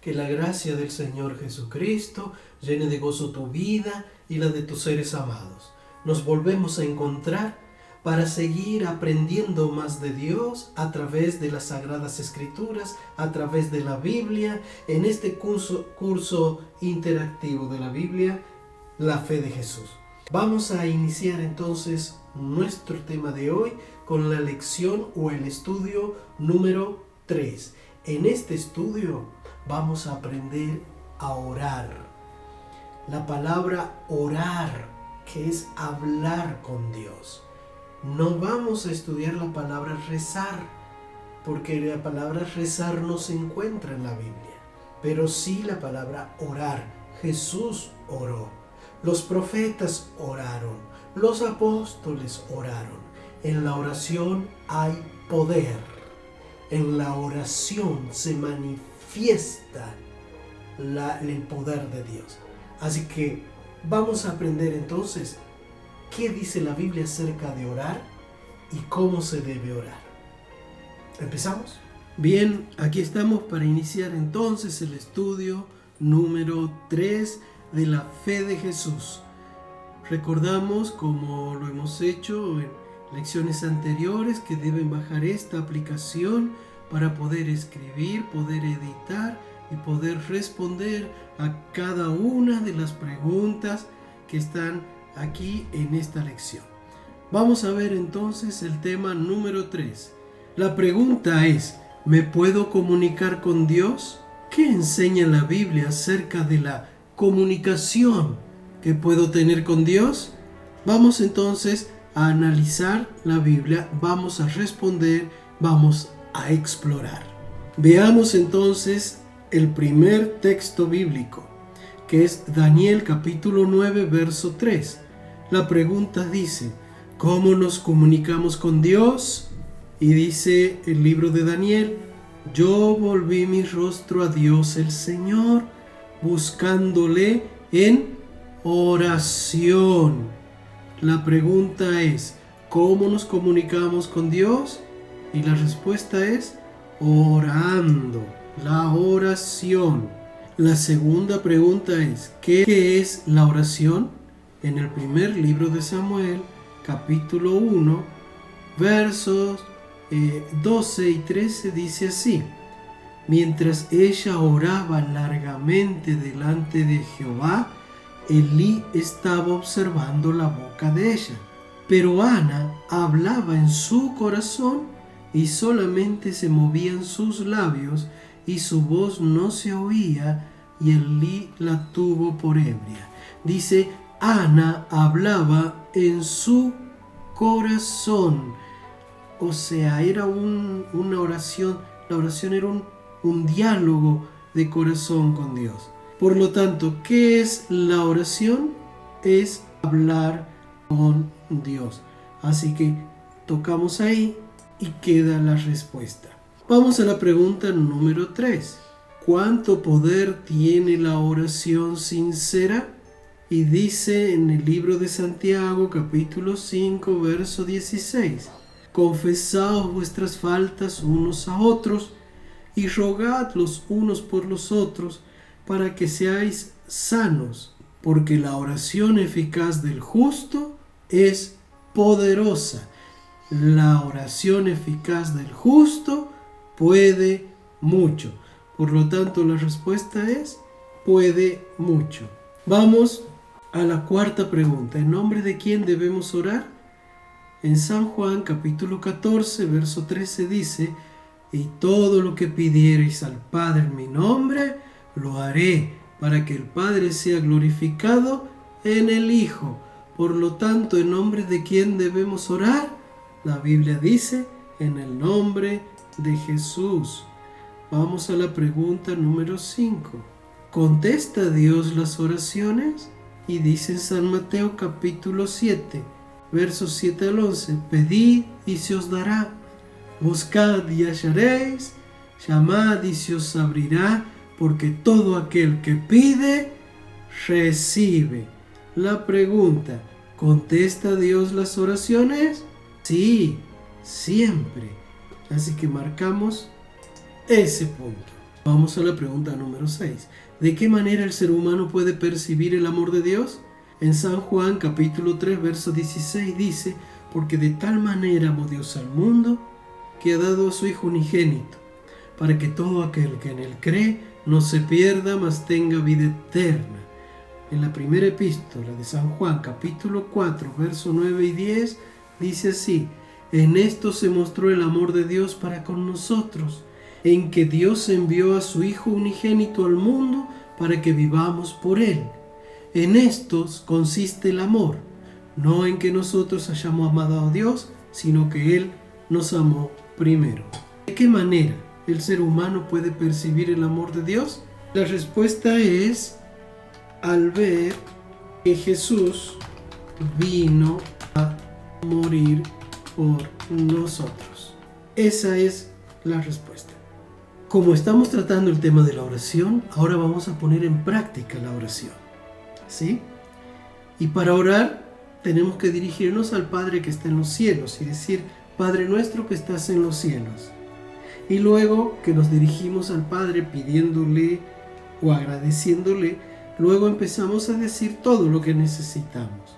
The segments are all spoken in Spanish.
Que la gracia del Señor Jesucristo llene de gozo tu vida y la de tus seres amados. Nos volvemos a encontrar para seguir aprendiendo más de Dios a través de las Sagradas Escrituras, a través de la Biblia, en este curso interactivo de la Biblia, la fe de Jesús. Vamos a iniciar entonces nuestro tema de hoy con la lección o el estudio número 3. En este estudio vamos a aprender a orar. La palabra orar, que es hablar con Dios. No vamos a estudiar la palabra rezar, porque la palabra rezar no se encuentra en la Biblia, pero sí la palabra orar. Jesús oró, los profetas oraron, los apóstoles oraron. En la oración hay poder, en la oración se manifiesta el poder de Dios. Así que vamos a aprender entonces qué dice la Biblia acerca de orar y cómo se debe orar. ¿Empezamos? Bien, aquí estamos para iniciar entonces el estudio número 3 de la fe de Jesús. Recordamos, como lo hemos hecho en lecciones anteriores, que deben bajar esta aplicación para poder escribir, poder editar y poder responder a cada una de las preguntas que están aquí en esta lección. Vamos a ver entonces el tema número 3. La pregunta es: ¿me puedo comunicar con Dios? ¿Qué enseña la Biblia acerca de la comunicación que puedo tener con Dios? Vamos entonces a analizar la Biblia, vamos a responder, vamos a explorar. Veamos entonces el primer texto bíblico, que es Daniel capítulo 9, verso 3. La pregunta dice: ¿cómo nos comunicamos con Dios? Y dice el libro de Daniel: yo volví mi rostro a Dios el Señor, buscándole en oración. La pregunta es: ¿cómo nos comunicamos con Dios? Y la respuesta es orando, la oración. La segunda pregunta es: ¿qué es la oración? En el primer libro de Samuel, capítulo 1, versos 12 y 13 dice así: mientras ella oraba largamente delante de Jehová, Elí estaba observando la boca de ella. Pero Ana hablaba en su corazón y solamente se movían sus labios y su voz no se oía, y Elí la tuvo por ebria. Dice: Ana hablaba en su corazón. O sea, era una oración. La oración era un diálogo de corazón con Dios. Por lo tanto, ¿qué es la oración? Es hablar con Dios. Así que tocamos ahí y queda la respuesta. Vamos a la pregunta número 3. ¿Cuánto poder tiene la oración sincera? Y dice en el libro de Santiago, capítulo 5, verso 16: confesaos vuestras faltas unos a otros y rogad los unos por los otros para que seáis sanos, porque la oración eficaz del justo es poderosa. La oración eficaz del justo puede mucho. Por lo tanto, la respuesta es: puede mucho. Vamos a la cuarta pregunta. ¿En nombre de quién debemos orar? En San Juan capítulo 14, verso 13 dice: y todo lo que pidiereis al Padre en mi nombre, lo haré, para que el Padre sea glorificado en el Hijo. Por lo tanto, ¿en nombre de quién debemos orar? La Biblia dice: en el nombre de Jesús. Vamos a la pregunta número 5. ¿Contesta Dios las oraciones? Y dice en San Mateo capítulo 7, versos 7 al 11: pedid y se os dará, buscad y hallaréis, llamad y se os abrirá, porque todo aquel que pide, recibe. La pregunta: ¿contesta Dios las oraciones? Sí, siempre. Así que marcamos ese punto. Vamos a la pregunta número 6. ¿De qué manera el ser humano puede percibir el amor de Dios? En San Juan capítulo 3 verso 16 dice: porque de tal manera amó Dios al mundo que ha dado a su Hijo unigénito, para que todo aquel que en él cree no se pierda, mas tenga vida eterna. En la primera epístola de San Juan capítulo 4 verso 9 y 10 dice así: en esto se mostró el amor de Dios para con nosotros, en que Dios envió a su Hijo unigénito al mundo para que vivamos por él. En estos consiste el amor, no en que nosotros hayamos amado a Dios, sino que Él nos amó primero. ¿De qué manera el ser humano puede percibir el amor de Dios? La respuesta es al ver que Jesús vino a morir por nosotros. Esa es la respuesta. Como estamos tratando el tema de la oración, ahora vamos a poner en práctica la oración, ¿sí? Y para orar tenemos que dirigirnos al Padre que está en los cielos y decir: Padre nuestro que estás en los cielos. Y luego que nos dirigimos al Padre pidiéndole o agradeciéndole, luego empezamos a decir todo lo que necesitamos.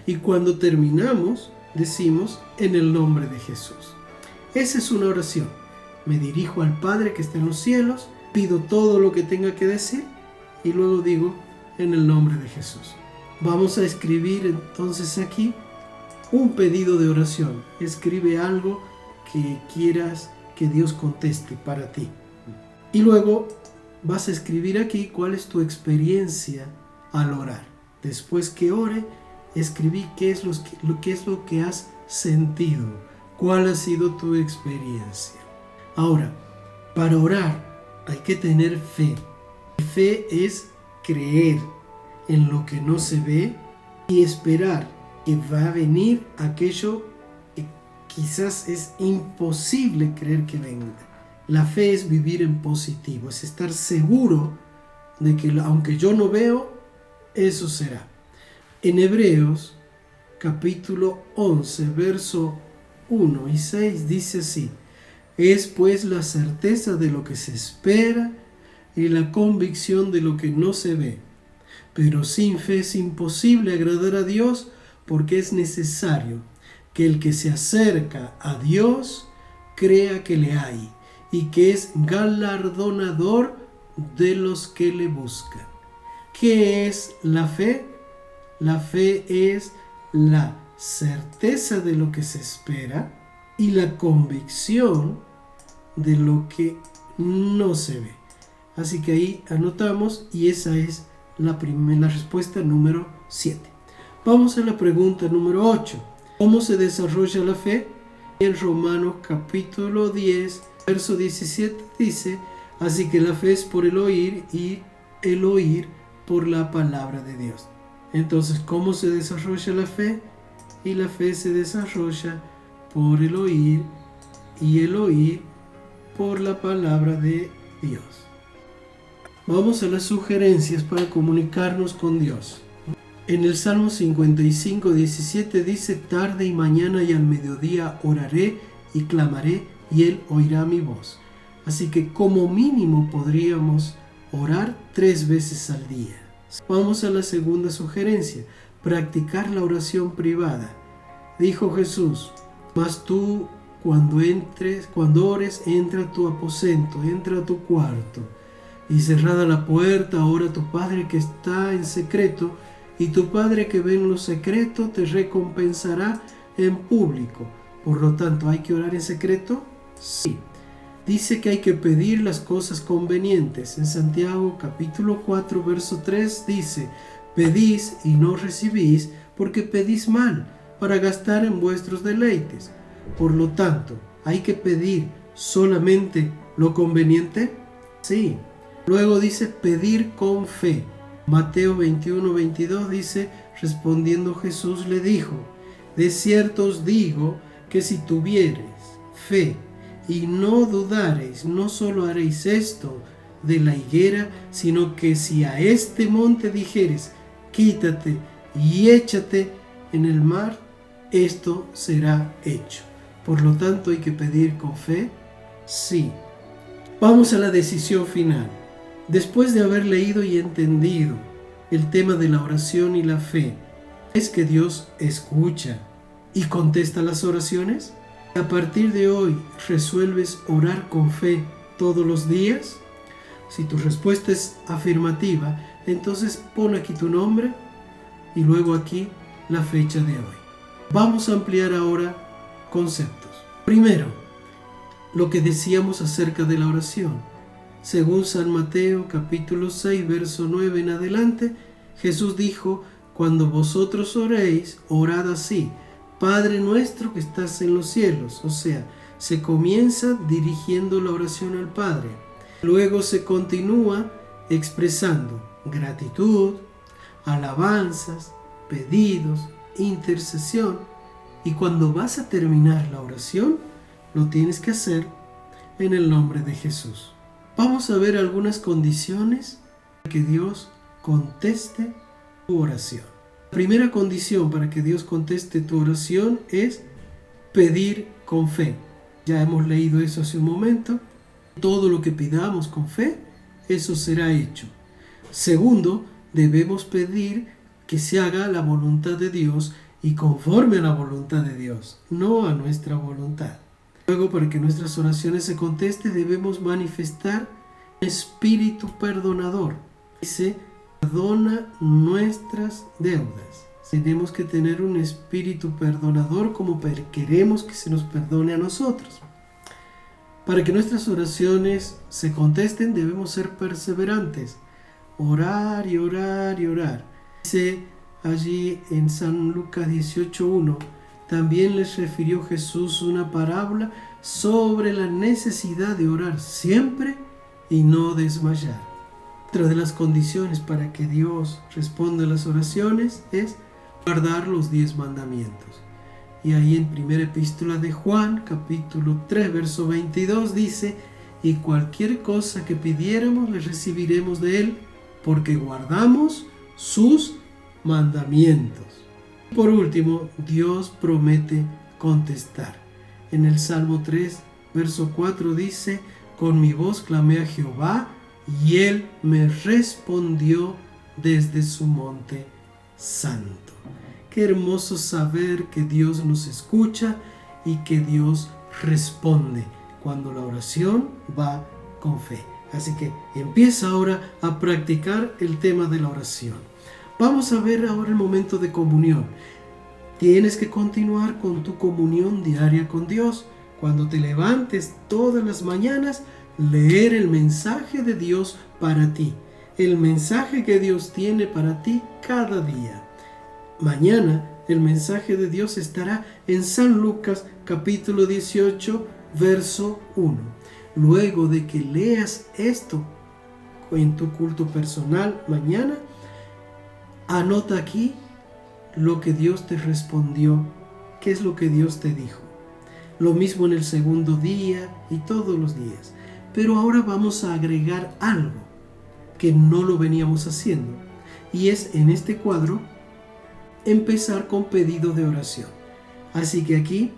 Y cuando terminamos, decimos: en el nombre de Jesús. Esa es una oración. Me dirijo al Padre que está en los cielos, pido todo lo que tenga que decir y luego digo: en el nombre de Jesús. Vamos a escribir entonces aquí un pedido de oración. Escribe algo que quieras que Dios conteste para ti. Y luego vas a escribir aquí cuál es tu experiencia al orar. Después que ore, escribí qué es lo que has sentido, cuál ha sido tu experiencia. Ahora, para orar hay que tener fe. Fe es creer en lo que no se ve y esperar que va a venir aquello que quizás es imposible creer que venga. La fe es vivir en positivo, es estar seguro de que aunque yo no veo, eso será. En Hebreos capítulo 11, verso 1 y 6 dice así: es pues la certeza de lo que se espera y la convicción de lo que no se ve. Pero sin fe es imposible agradar a Dios, porque es necesario que el que se acerca a Dios crea que le hay y que es galardonador de los que le buscan. ¿Qué es la fe? La fe es la certeza de lo que se espera y la convicción de lo que no se ve. Así que ahí anotamos y esa es la respuesta número 7. Vamos a la pregunta número 8. ¿Cómo se desarrolla la fe? En Romanos capítulo 10, verso 17 dice: así que la fe es por el oír y el oír por la palabra de Dios. Entonces, ¿cómo se desarrolla la fe? Y la fe se desarrolla por el oír y el oír por la palabra de Dios. Vamos a las sugerencias para comunicarnos con Dios. En el Salmo 55, 17 dice: tarde y mañana y al mediodía oraré y clamaré y Él oirá mi voz. Así que como mínimo podríamos orar 3 veces al día. Vamos a la segunda sugerencia: practicar la oración privada. Dijo Jesús: mas tú cuando ores, entra a tu aposento, entra a tu cuarto, y cerrada la puerta, ora a tu Padre que está en secreto, y tu Padre que ve en lo secreto te recompensará en público. Por lo tanto, ¿hay que orar en secreto? Sí. Dice que hay que pedir las cosas convenientes. En Santiago capítulo 4, verso 3 dice: pedís y no recibís, porque pedís mal, para gastar en vuestros deleites. Por lo tanto, ¿hay que pedir solamente lo conveniente? Sí. Luego dice pedir con fe. Mateo 21, 22 dice: respondiendo Jesús le dijo: de cierto os digo que si tuviereis fe y no dudareis, no solo haréis esto de la higuera, sino que si a este monte dijeres: quítate y échate en el mar, esto será hecho. Por lo tanto, ¿hay que pedir con fe? Sí. Vamos a la decisión final. Después de haber leído y entendido el tema de la oración y la fe, ¿es que Dios escucha y contesta las oraciones? ¿A partir de hoy resuelves orar con fe todos los días? Si tu respuesta es afirmativa, entonces pon aquí tu nombre y luego aquí la fecha de hoy. Vamos a ampliar ahora conceptos. Primero, lo que decíamos acerca de la oración. Según San Mateo capítulo 6, verso 9 en adelante, Jesús dijo: cuando vosotros oréis, orad así: Padre nuestro que estás en los cielos. O sea, se comienza dirigiendo la oración al Padre. Luego se continúa expresando gratitud, alabanzas, pedidos, intercesión. Y cuando vas a terminar la oración, lo tienes que hacer en el nombre de Jesús. Vamos a ver algunas condiciones para que Dios conteste tu oración. La primera condición para que Dios conteste tu oración es pedir con fe. Ya hemos leído eso hace un momento. Todo lo que pidamos con fe, eso será hecho. Segundo, debemos pedir que se haga la voluntad de Dios y conforme a la voluntad de Dios, no a nuestra voluntad. Luego, para que nuestras oraciones se contesten, debemos manifestar un espíritu perdonador. Dice: perdona nuestras deudas. Tenemos que tener un espíritu perdonador como queremos que se nos perdone a nosotros. Para que nuestras oraciones se contesten, debemos ser perseverantes. Orar y orar y orar. Dice allí en San Lucas 18:1, también les refirió Jesús una parábola sobre la necesidad de orar siempre y no desmayar. Otra de las condiciones para que Dios responda a las oraciones es guardar los 10 mandamientos. Y ahí en primera epístola de Juan, capítulo 3, verso 22, dice: y cualquier cosa que pidiéramos le recibiremos de Él, porque guardamos sus mandamientos. Por último, Dios promete contestar. En el Salmo 3, verso 4 dice: con mi voz clamé a Jehová, y Él me respondió desde su monte santo. Qué hermoso saber que Dios nos escucha y que Dios responde cuando la oración va con fe. Así que empieza ahora a practicar el tema de la oración. Vamos a ver ahora el momento de comunión. Tienes que continuar con tu comunión diaria con Dios. Cuando te levantes todas las mañanas, leer el mensaje de Dios para ti. El mensaje que Dios tiene para ti cada día. Mañana el mensaje de Dios estará en San Lucas capítulo 18, verso 1. Luego de que leas esto en tu culto personal mañana, anota aquí lo que Dios te respondió, qué es lo que Dios te dijo. Lo mismo en el segundo día y todos los días. Pero ahora vamos a agregar algo que no lo veníamos haciendo. Y es en este cuadro empezar con pedido de oración. Así que aquí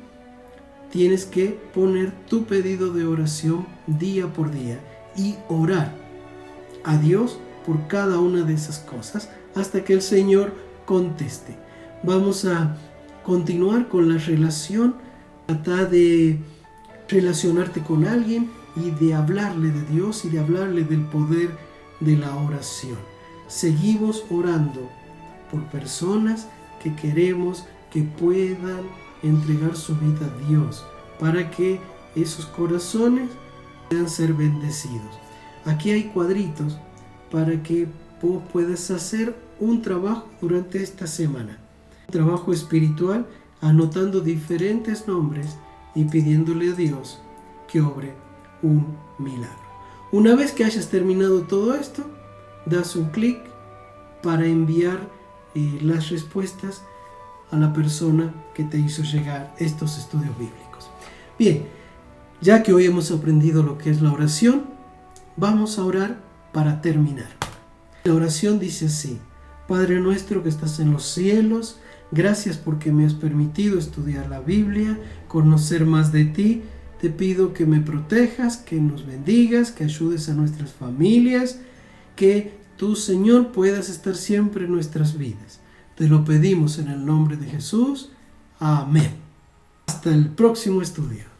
tienes que poner tu pedido de oración día por día y orar a Dios por cada una de esas cosas hasta que el Señor conteste. Vamos a continuar con la relación. Trata de relacionarte con alguien y de hablarle de Dios y de hablarle del poder de la oración. Seguimos orando por personas que queremos que puedan entregar su vida a Dios para que esos corazones puedan ser bendecidos. Aquí hay cuadritos para que vos puedas hacer un trabajo durante esta semana. Un trabajo espiritual, anotando diferentes nombres y pidiéndole a Dios que obre un milagro. Una vez que hayas terminado todo esto, das un clic para enviar las respuestas a la persona que te hizo llegar estos estudios bíblicos. Bien, ya que hoy hemos aprendido lo que es la oración, vamos a orar para terminar. La oración dice así: Padre nuestro que estás en los cielos, gracias porque me has permitido estudiar la Biblia, conocer más de ti. Te te pido que me protejas, que nos bendigas, que ayudes a nuestras familias, que tú, Señor, puedas estar siempre en nuestras vidas. Te lo pedimos en el nombre de Jesús. Amén. Hasta el próximo estudio.